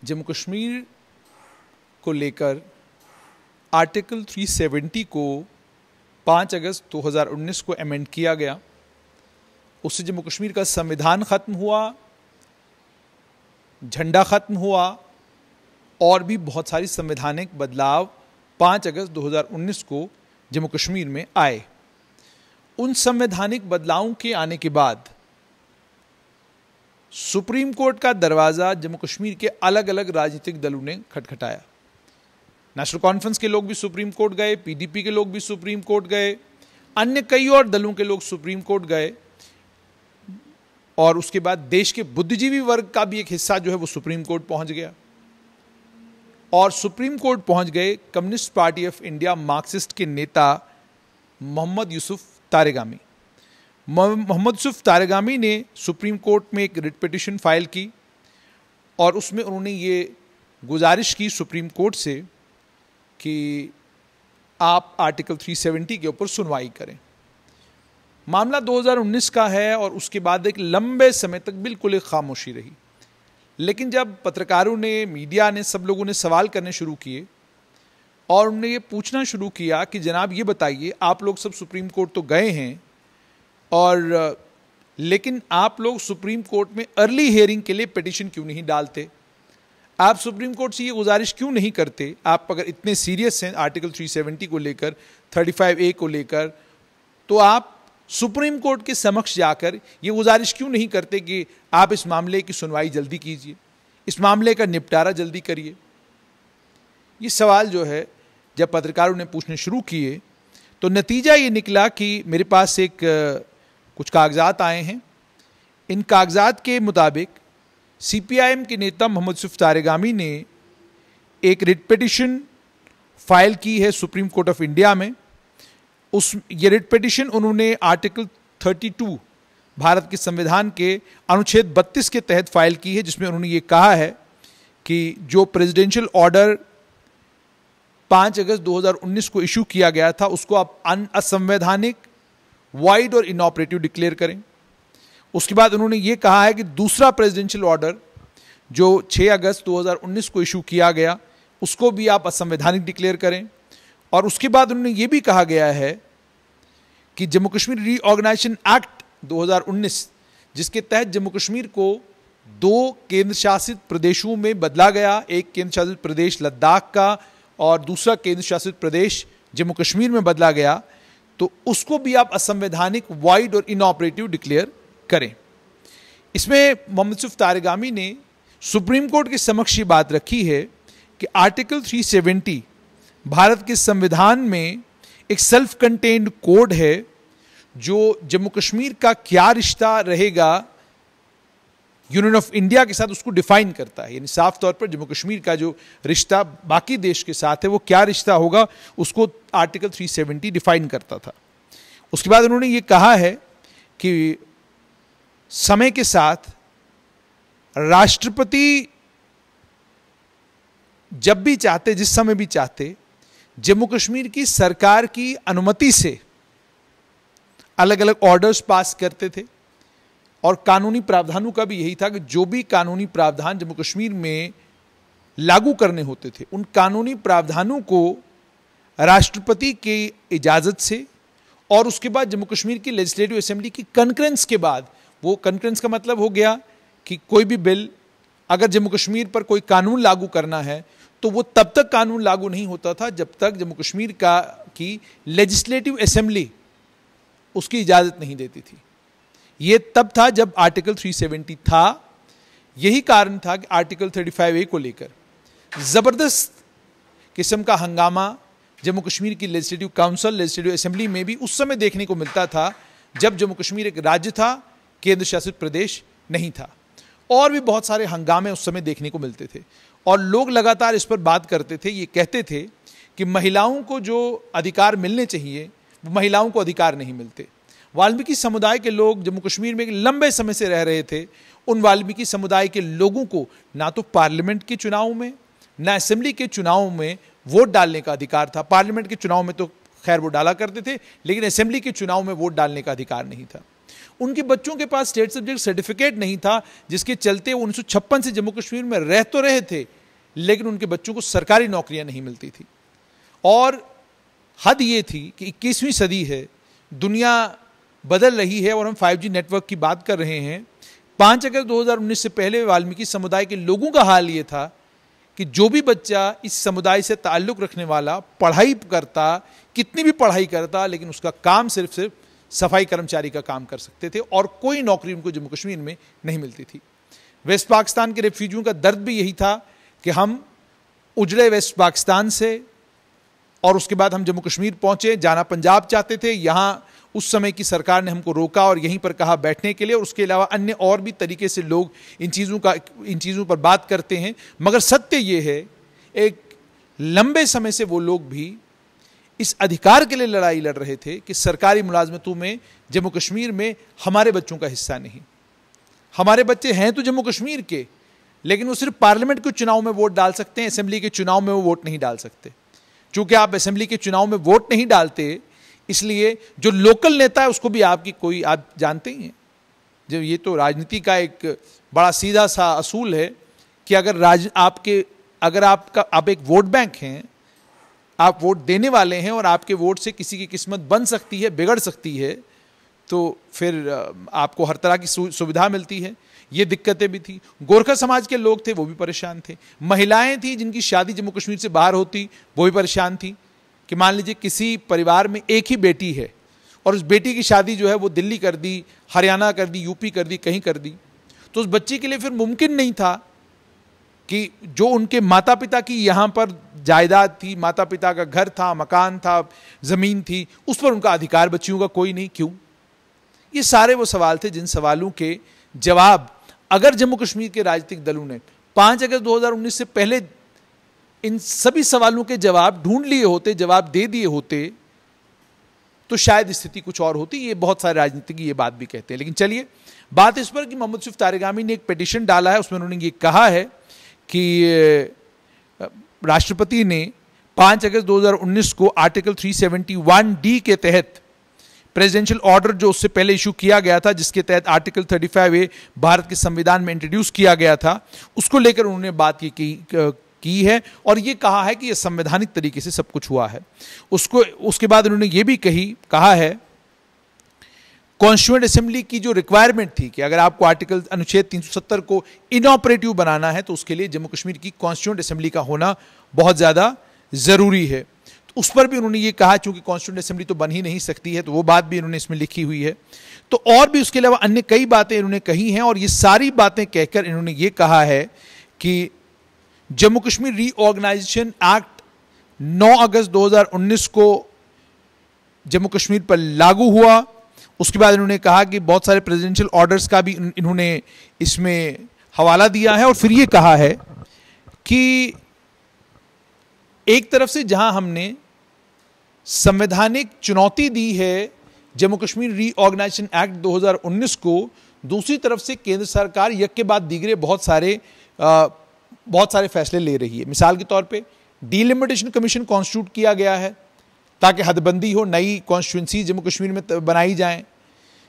जम्मू कश्मीर को लेकर आर्टिकल 370 को 5 अगस्त 2019 को अमेंड किया गया। उससे जम्मू कश्मीर का संविधान खत्म हुआ, झंडा खत्म हुआ और भी बहुत सारी संवैधानिक बदलाव 5 अगस्त 2019 को जम्मू कश्मीर में आए। उन संवैधानिक बदलावों के आने के बाद सुप्रीम कोर्ट का दरवाजा जम्मू कश्मीर के अलग अलग राजनीतिक दलों ने खटखटाया। नेशनल कॉन्फ्रेंस के लोग भी सुप्रीम कोर्ट गए, पीडीपी के लोग भी सुप्रीम कोर्ट गए, अन्य कई और दलों के लोग सुप्रीम कोर्ट गए और उसके बाद देश के बुद्धिजीवी वर्ग का भी एक हिस्सा जो है वो सुप्रीम कोर्ट पहुंच गया। और सुप्रीम कोर्ट पहुंच गए communist party of India Marxist के नेता मोहम्मद यूसुफ तारेगामी। मोहम्मद यूसुफ तारेगामी ने सुप्रीम कोर्ट में एक रिट पिटीशन फाइल की और उसमें उन्होंने ये गुजारिश की सुप्रीम कोर्ट से कि आप आर्टिकल 370 के ऊपर सुनवाई करें। मामला 2019 का है और उसके बाद एक लंबे समय तक बिल्कुल एक खामोशी रही। लेकिन जब पत्रकारों ने, मीडिया ने, सब लोगों ने सवाल करने शुरू किए और उन्होंने ये पूछना शुरू किया कि जनाब ये बताइए, आप लोग सब सुप्रीम कोर्ट तो गए हैं और लेकिन आप लोग सुप्रीम कोर्ट में अर्ली हियरिंग के लिए पिटीशन क्यों नहीं डालते? आप सुप्रीम कोर्ट से ये गुजारिश क्यों नहीं करते? आप अगर इतने सीरियस हैं आर्टिकल 370 को लेकर, 35A को लेकर, तो आप सुप्रीम कोर्ट के समक्ष जाकर ये गुजारिश क्यों नहीं करते कि आप इस मामले की सुनवाई जल्दी कीजिए, इस मामले का निपटारा जल्दी करिए? ये सवाल जो है जब पत्रकारों ने पूछने शुरू किए तो नतीजा ये निकला कि मेरे पास कुछ कागजात आए हैं। इन कागजात के मुताबिक सीपीआईएम के नेता मोहम्मद यूसुफ तारेगामी ने एक रिट पिटीशन फाइल की है सुप्रीम कोर्ट ऑफ इंडिया में। ये रिट पिटीशन उन्होंने आर्टिकल 32 भारत के संविधान के अनुच्छेद 32 के तहत फाइल की है, जिसमें उन्होंने ये कहा है कि जो प्रेसिडेंशियल ऑर्डर 5 अगस्त 2019 को इशू किया गया था उसको आप असंवैधानिक, वाइड और इनऑपरेटिव डिक्लेयर करें। उसके बाद उन्होंने ये कहा है कि दूसरा प्रेसिडेंशियल ऑर्डर जो 6 अगस्त 2019 को इशू किया गया उसको भी आप असंवैधानिक डिक्लेयर करें। और उसके बाद उन्होंने ये भी कहा गया है कि जम्मू कश्मीर रीऑर्गेनाइजेशन एक्ट 2019, जिसके तहत जम्मू कश्मीर को 2 केंद्र शासित प्रदेशों में बदला गया, एक केंद्र शासित प्रदेश लद्दाख का और दूसरा केंद्र शासित प्रदेश जम्मू कश्मीर में बदला गया, तो उसको भी आप असंवैधानिक, वाइड और इनऑपरेटिव डिक्लेयर करें। इसमें मोहम्मद यूसुफ तारेगामी ने सुप्रीम कोर्ट के समक्ष ये बात रखी है कि आर्टिकल 370 भारत के संविधान में एक सेल्फ कंटेन्ड कोड है जो जम्मू कश्मीर का क्या रिश्ता रहेगा यूनियन ऑफ इंडिया के साथ उसको डिफाइन करता है। यानी साफ तौर पर जम्मू कश्मीर का जो रिश्ता बाकी देश के साथ है वो क्या रिश्ता होगा उसको आर्टिकल 370 डिफाइन करता था। उसके बाद उन्होंने ये कहा है कि समय के साथ राष्ट्रपति जब भी चाहते, जिस समय भी चाहते, जम्मू कश्मीर की सरकार की अनुमति से अलग अलग ऑर्डर्स पास करते थे। और कानूनी प्रावधानों का भी यही था कि जो भी कानूनी प्रावधान जम्मू कश्मीर में लागू करने होते थे उन कानूनी प्रावधानों को राष्ट्रपति की इजाज़त से और उसके बाद जम्मू कश्मीर की लेजिस्लेटिव असेंबली की कंकरेंस के बाद, वो कंकरेंस का मतलब हो गया कि कोई भी बिल अगर जम्मू कश्मीर पर कोई कानून लागू करना है तो वो तब तक कानून लागू नहीं होता था जब तक जम्मू कश्मीर की लेजिस्लेटिव असेंबली उसकी इजाज़त नहीं देती थी। ये तब था जब आर्टिकल 370 था। यही कारण था कि आर्टिकल 35A को लेकर ज़बरदस्त किस्म का हंगामा जम्मू कश्मीर की लेजिस्लेटिव काउंसिल, लेजिस्लेटिव असेंबली में भी उस समय देखने को मिलता था जब जम्मू कश्मीर एक राज्य था, केंद्र शासित प्रदेश नहीं था। और भी बहुत सारे हंगामे उस समय देखने को मिलते थे और लोग लगातार इस पर बात करते थे। ये कहते थे कि महिलाओं को जो अधिकार मिलने चाहिए वो महिलाओं को अधिकार नहीं मिलते। वाल्मीकि समुदाय के लोग जम्मू कश्मीर में लंबे समय से रह रहे थे। उन वाल्मीकि समुदाय के लोगों को ना तो पार्लियामेंट के चुनाव में ना असेंबली के चुनाव में वोट डालने का अधिकार था। पार्लियामेंट के चुनाव में तो खैर वो डाला करते थे, लेकिन असेंबली के चुनाव में वोट डालने का अधिकार नहीं था। उनके बच्चों के पास स्टेट सब्जेक्ट सर्टिफिकेट नहीं था, जिसके चलते 1956 से जम्मू कश्मीर में रह तो रहे थे, लेकिन उनके बच्चों को सरकारी नौकरियां नहीं मिलती थी। और हद ये थी कि 21वीं सदी है, दुनिया बदल रही है और हम 5G नेटवर्क की बात कर रहे हैं। 5 अगस्त 2019 से पहले वाल्मीकि समुदाय के लोगों का हाल ये था कि जो भी बच्चा इस समुदाय से ताल्लुक़ रखने वाला पढ़ाई करता, कितनी भी पढ़ाई करता, लेकिन उसका काम सिर्फ सफाई कर्मचारी का काम कर सकते थे और कोई नौकरी उनको जम्मू कश्मीर में नहीं मिलती थी। वेस्ट पाकिस्तान के रेफ्यूजियों का दर्द भी यही था कि हम उजड़े वेस्ट पाकिस्तान से और उसके बाद हम जम्मू कश्मीर पहुंचे, जाना पंजाब चाहते थे। यहाँ उस समय की सरकार ने हमको रोका और यहीं पर कहा बैठने के लिए, और उसके अलावा अन्य और भी तरीके से लोग इन चीज़ों पर बात करते हैं। मगर सत्य ये है, एक लंबे समय से वो लोग भी इस अधिकार के लिए लड़ाई लड़ रहे थे कि सरकारी मुलाजमतों में जम्मू कश्मीर में हमारे बच्चों का हिस्सा नहीं। हमारे बच्चे हैं तो जम्मू कश्मीर के, लेकिन वो सिर्फ पार्लियामेंट के चुनाव में वोट डाल सकते हैं, असेंबली के चुनाव में वो वोट नहीं डाल सकते। चूंकि आप असेंबली के चुनाव में वोट नहीं डालते, इसलिए जो लोकल नेता है उसको भी आप जानते ही हैं, जब ये तो राजनीति का एक बड़ा सीधा सा असूल है कि अगर आप एक वोट बैंक हैं, आप वोट देने वाले हैं और आपके वोट से किसी की किस्मत बन सकती है, बिगड़ सकती है, तो फिर आपको हर तरह की सुविधा मिलती है। ये दिक्कतें भी थी। गोरखा समाज के लोग थे, वो भी परेशान थे। महिलाएं थी जिनकी शादी जम्मू कश्मीर से बाहर होती, वो भी परेशान थी कि मान लीजिए किसी परिवार में एक ही बेटी है और उस बेटी की शादी जो है वो दिल्ली कर दी, हरियाणा कर दी, यूपी कर दी, कहीं कर दी, तो उस बच्ची के लिए फिर मुमकिन नहीं था कि जो उनके माता पिता की यहाँ पर जायदाद थी, माता पिता का घर था, मकान था, ज़मीन थी, उस पर उनका अधिकार बच्चियों का कोई नहीं। क्यों? ये सारे वो सवाल थे जिन सवालों के जवाब अगर जम्मू कश्मीर के राजनीतिक दलों ने 5 अगस्त 2019 से पहले इन सभी सवालों के जवाब ढूंढ लिए होते, जवाब दे दिए होते, तो शायद स्थिति कुछ और होती। ये बहुत सारे राजनीतिक ये बात भी कहते हैं। लेकिन चलिए, बात इस पर कि मोहम्मद यूसुफ तारिगामी ने एक पिटीशन डाला है, उसमें उन्होंने ये कहा है कि राष्ट्रपति ने 5 अगस्त 2019 को आर्टिकल 371D के तहत प्रेसिडेंशियल ऑर्डर जो उससे पहले इशू किया गया था, जिसके तहत आर्टिकल 35A भारत के संविधान में इंट्रोड्यूस किया गया था, उसको लेकर उन्होंने बात की है और ये कहा है कि यह संवैधानिक तरीके से सब कुछ हुआ है। उसके बाद उन्होंने ये भी कहा है कॉन्स्टिट्यूएंट असेंबली की जो रिक्वायरमेंट थी कि अगर आपको अनुच्छेद 370 को इनऑपरेटिव बनाना है तो उसके लिए जम्मू कश्मीर की कॉन्स्टिट्यूएंट असेंबली का होना बहुत ज़्यादा ज़रूरी है। तो उस पर भी उन्होंने ये कहा, चूंकि कॉन्स्टिट्यूएंट असेंबली तो बन ही नहीं सकती है, तो वो बात भी इन्होंने इसमें लिखी हुई है। तो और भी उसके अलावा अन्य कई बातें इन्होंने कही हैं और ये सारी बातें कहकर इन्होंने ये कहा है कि जम्मू कश्मीर रीऑर्गेनाइजेशन एक्ट 9 अगस्त 2019 को जम्मू कश्मीर पर लागू हुआ। उसके बाद इन्होंने कहा कि बहुत सारे प्रेसिडेंशियल ऑर्डर्स का भी इन्होंने इसमें हवाला दिया है और फिर ये कहा है कि एक तरफ से जहां हमने संवैधानिक चुनौती दी है जम्मू कश्मीर रीऑर्गेनाइजेशन एक्ट 2019 को, दूसरी तरफ से केंद्र सरकार एक के बाद दीगरे बहुत सारे फैसले ले रही है। मिसाल के तौर पे डीलिमिटेशन कमीशन कॉन्स्टिट्यूट किया गया है ताकि हदबंदी हो, नई कॉन्स्टिट्यूंसी जम्मू कश्मीर में बनाई जाए।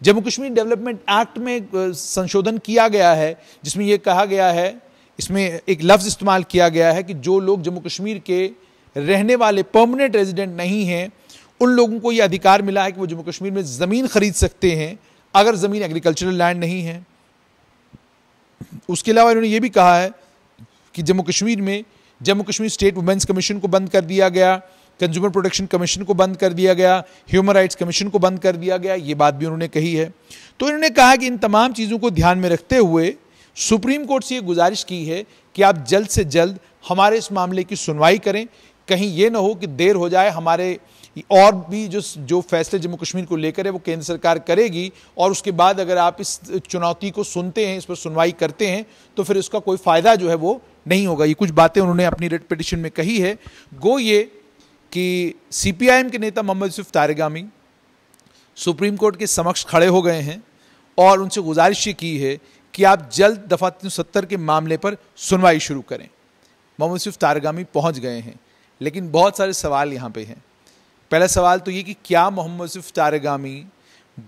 जम्मू कश्मीर डेवलपमेंट एक्ट में संशोधन किया गया है जिसमें यह कहा गया है, इसमें एक लफ्ज़ इस्तेमाल किया गया है कि जो लोग जम्मू कश्मीर के रहने वाले परमानेंट रेजिडेंट नहीं हैं, उन लोगों को यह अधिकार मिला है कि वो जम्मू कश्मीर में ज़मीन खरीद सकते हैं अगर ज़मीन एग्रीकल्चरल लैंड नहीं है। उसके अलावा इन्होंने ये भी कहा है कि Jammu Kashmir state women's commission को बंद कर दिया गया, कंज्यूमर प्रोटेक्शन कमीशन को बंद कर दिया गया, ह्यूमन राइट्स कमीशन को बंद कर दिया गया। ये बात भी उन्होंने कही है। तो इन्होंने कहा कि इन तमाम चीज़ों को ध्यान में रखते हुए सुप्रीम कोर्ट से ये गुजारिश की है कि आप जल्द से जल्द हमारे इस मामले की सुनवाई करें, कहीं ये ना हो कि देर हो जाए, हमारे और भी जो फैसले जम्मू कश्मीर को लेकर है वो केंद्र सरकार करेगी और उसके बाद अगर आप इस चुनौती को सुनते हैं, इस पर सुनवाई करते हैं, तो फिर उसका कोई फ़ायदा जो है वो नहीं होगा। ये कुछ बातें उन्होंने अपनी रिट पिटीशन में कही है। गो ये कि CPIM के नेता मोहम्मद यूसुफ तारिगामी सुप्रीम कोर्ट के समक्ष खड़े हो गए हैं और उनसे गुजारिश ये की है कि आप जल्द दफ़ा 370 के मामले पर सुनवाई शुरू करें। मोहम्मद यूसुफ तारिगामी पहुंच गए हैं, लेकिन बहुत सारे सवाल यहाँ पे हैं। पहला सवाल तो ये कि क्या मोहम्मद यूसुफ तारिगामी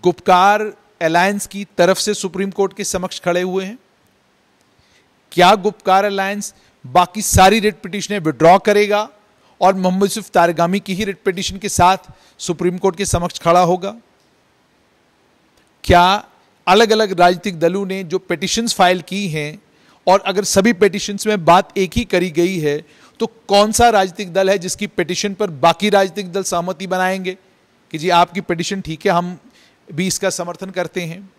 गुपकार अलायंस की तरफ से सुप्रीम कोर्ट के समक्ष खड़े हुए हैं? क्या गुपकार अलायंस बाकी सारी रिट पिटीशनें विड्रॉ करेगा और मोहम्मद यूसुफ तारगामी की ही रिट पिटीशन के साथ सुप्रीम कोर्ट के समक्ष खड़ा होगा? क्या अलग अलग राजनीतिक दलों ने जो पिटीशंस फाइल की हैं और अगर सभी पिटीशंस में बात एक ही करी गई है तो कौन सा राजनीतिक दल है जिसकी पिटीशन पर बाकी राजनीतिक दल सहमति बनाएंगे कि जी आपकी पिटीशन ठीक है, हम भी इसका समर्थन करते हैं?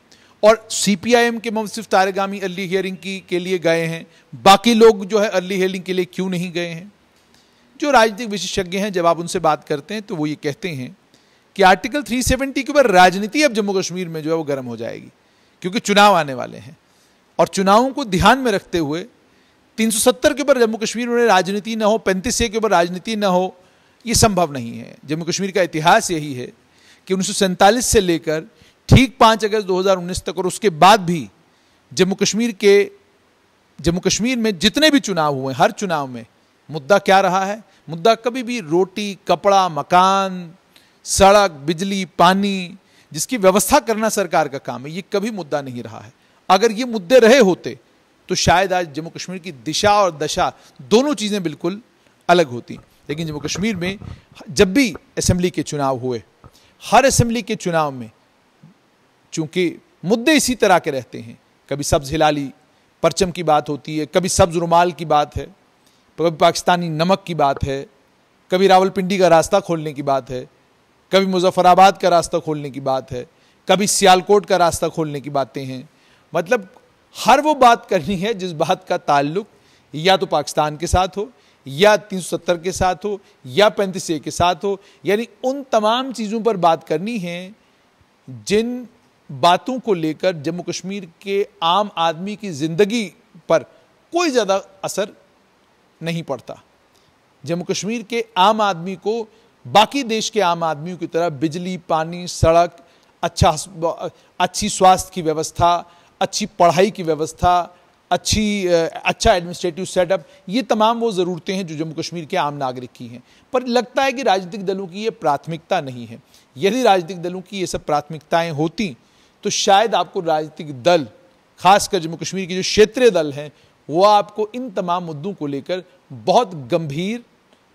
और सीपीआईएम के मोहम्मद यूसुफ तारगामी अर्ली हियरिंग के लिए गए हैं, बाकी लोग जो है अर्ली हियरिंग के लिए क्यों नहीं गए हैं? जो राजनीतिक विशेषज्ञ हैं जब आप उनसे बात करते हैं तो वो ये कहते हैं कि आर्टिकल 370 के ऊपर राजनीति अब जम्मू कश्मीर में जो है वो गर्म हो जाएगी, क्योंकि चुनाव आने वाले हैं और चुनावों को ध्यान में रखते हुए 370 के ऊपर जम्मू कश्मीर में राजनीति न हो, 35 के ऊपर राजनीति न हो, ये संभव नहीं है। जम्मू कश्मीर का इतिहास यही है कि 1947 से लेकर ठीक 5 अगस्त 2019 तक और उसके बाद भी जम्मू कश्मीर में जितने भी चुनाव हुए, हर चुनाव में मुद्दा क्या रहा है? मुद्दा कभी भी रोटी, कपड़ा, मकान, सड़क, बिजली, पानी, जिसकी व्यवस्था करना सरकार का काम है, ये कभी मुद्दा नहीं रहा है। अगर ये मुद्दे रहे होते तो शायद आज जम्मू कश्मीर की दिशा और दशा दोनों चीजें बिल्कुल अलग होती। लेकिन जम्मू कश्मीर में जब भी असेंबली के चुनाव हुए, हर असेंबली के चुनाव में चूंकि मुद्दे इसी तरह के रहते हैं, कभी सब्ज हिलाली परचम की बात होती है, कभी सब्ज रुमाल की बात है, कभी पाकिस्तानी नमक की बात है, कभी रावलपिंडी का रास्ता खोलने की बात है, कभी मुजफ्फराबाद का रास्ता खोलने की बात है, कभी सियालकोट का रास्ता खोलने की बातें हैं। मतलब हर वो बात करनी है जिस बात का ताल्लुक या तो पाकिस्तान के साथ हो, या 370 के साथ हो, या 35A के साथ हो, यानी उन तमाम चीज़ों पर बात करनी है जिन बातों को लेकर जम्मू कश्मीर के आम आदमी की जिंदगी पर कोई ज़्यादा असर नहीं पड़ता। जम्मू कश्मीर के आम आदमी को बाकी देश के आम आदमियों की तरह बिजली, पानी, सड़क, अच्छी स्वास्थ्य की व्यवस्था, अच्छी पढ़ाई की व्यवस्था, अच्छा एडमिनिस्ट्रेटिव सेटअप, ये तमाम वो ज़रूरतें हैं जो जम्मू कश्मीर के आम नागरिक की हैं। पर लगता है कि राजनीतिक दलों की ये प्राथमिकता नहीं है। यदि राजनीतिक दलों की ये सब प्राथमिकताएं होती तो शायद आपको राजनीतिक दल, खासकर जम्मू कश्मीर के जो क्षेत्रीय दल हैं, वो आपको इन तमाम मुद्दों को लेकर बहुत गंभीर,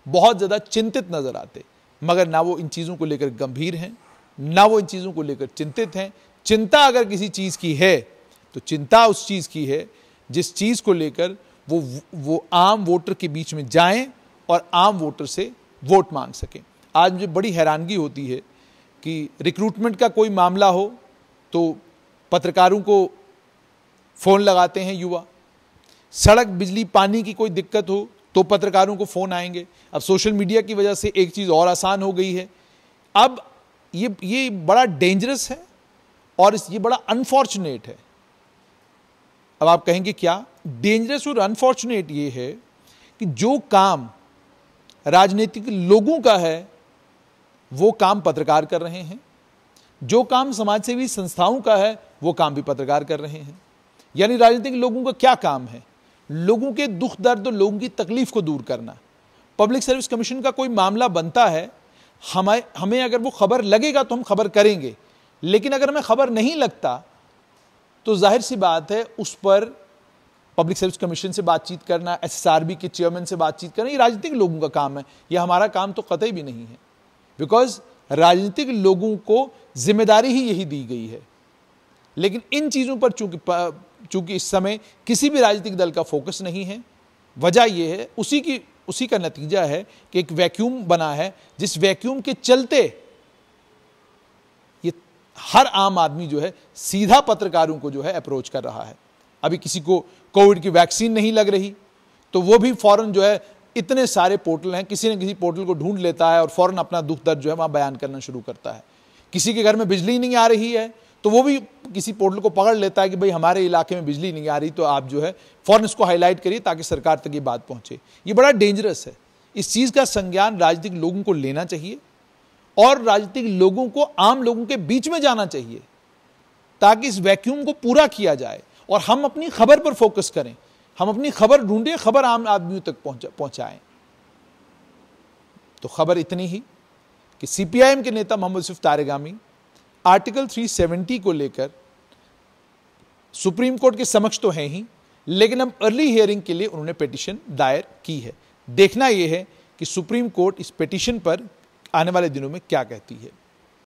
बहुत ज़्यादा चिंतित नज़र आते। मगर ना वो इन चीज़ों को लेकर गंभीर हैं, ना वो इन चीज़ों को लेकर चिंतित हैं। चिंता अगर किसी चीज़ की है तो चिंता उस चीज़ की है जिस चीज़ को लेकर वो आम वोटर के बीच में जाएं और आम वोटर से वोट मांग सकें। आज मुझे बड़ी हैरानगी होती है कि रिक्रूटमेंट का कोई मामला हो तो पत्रकारों को फ़ोन लगाते हैं युवा, सड़क, बिजली, पानी की कोई दिक्कत हो तो पत्रकारों को फ़ोन आएंगे। अब सोशल मीडिया की वजह से एक चीज़ और आसान हो गई है। अब ये बड़ा डेंजरस है और ये बड़ा अनफॉर्चुनेट है। अब आप कहेंगे क्या? डेंजरस और अनफॉर्चुनेट ये है कि जो काम राजनीतिक लोगों का है वो काम पत्रकार कर रहे हैं, जो काम समाजसेवी संस्थाओं का है वो काम भी पत्रकार कर रहे हैं। यानी राजनीतिक लोगों का क्या काम है? लोगों के दुख दर्द और लोगों की तकलीफ को दूर करना। पब्लिक सर्विस कमीशन का कोई मामला बनता है, हमें अगर वो खबर लगेगा तो हम खबर करेंगे, लेकिन अगर हमें खबर नहीं लगता तो जाहिर सी बात है उस पर पब्लिक सर्विस कमीशन से बातचीत करना, SSRB के चेयरमैन से बातचीत करना, ये राजनीतिक लोगों का काम है। यह हमारा काम तो कतई भी नहीं है, बिकॉज राजनीतिक लोगों को जिम्मेदारी ही यही दी गई है। लेकिन इन चीज़ों पर चूंकि इस समय किसी भी राजनीतिक दल का फोकस नहीं है, वजह यह है, उसी का नतीजा है कि एक वैक्यूम बना है, जिस वैक्यूम के चलते ये हर आम आदमी जो है सीधा पत्रकारों को जो है अप्रोच कर रहा है। अभी किसी को कोविड की वैक्सीन नहीं लग रही तो वो भी फौरन जो है, इतने सारे पोर्टल हैं, किसी न किसी पोर्टल को ढूंढ लेता है और फौरन अपना दुख दर्द जो है वहां बयान करना शुरू करता है। किसी के घर में बिजली नहीं आ रही है तो वो भी किसी पोर्टल को पकड़ लेता है कि भाई हमारे इलाके में बिजली नहीं आ रही, तो आप जो है फौरन इसको हाईलाइट करिए ताकि सरकार तक ये बात पहुंचे। ये बड़ा डेंजरस है। इस चीज़ का संज्ञान राजनीतिक लोगों को लेना चाहिए और राजनीतिक लोगों को आम लोगों के बीच में जाना चाहिए ताकि इस वैक्यूम को पूरा किया जाए और हम अपनी खबर पर फोकस करें, हम अपनी खबर ढूंढें, खबर आम आदमियों तक पहुंचाएं। तो खबर इतनी ही कि सीपीआईएम के नेता मोहम्मद यूसुफ तारगामी आर्टिकल 370 को लेकर सुप्रीम कोर्ट के समक्ष तो है ही, लेकिन अब अर्ली हियरिंग के लिए उन्होंने पिटीशन दायर की है। देखना यह है कि सुप्रीम कोर्ट इस पिटीशन पर आने वाले दिनों में क्या कहती है।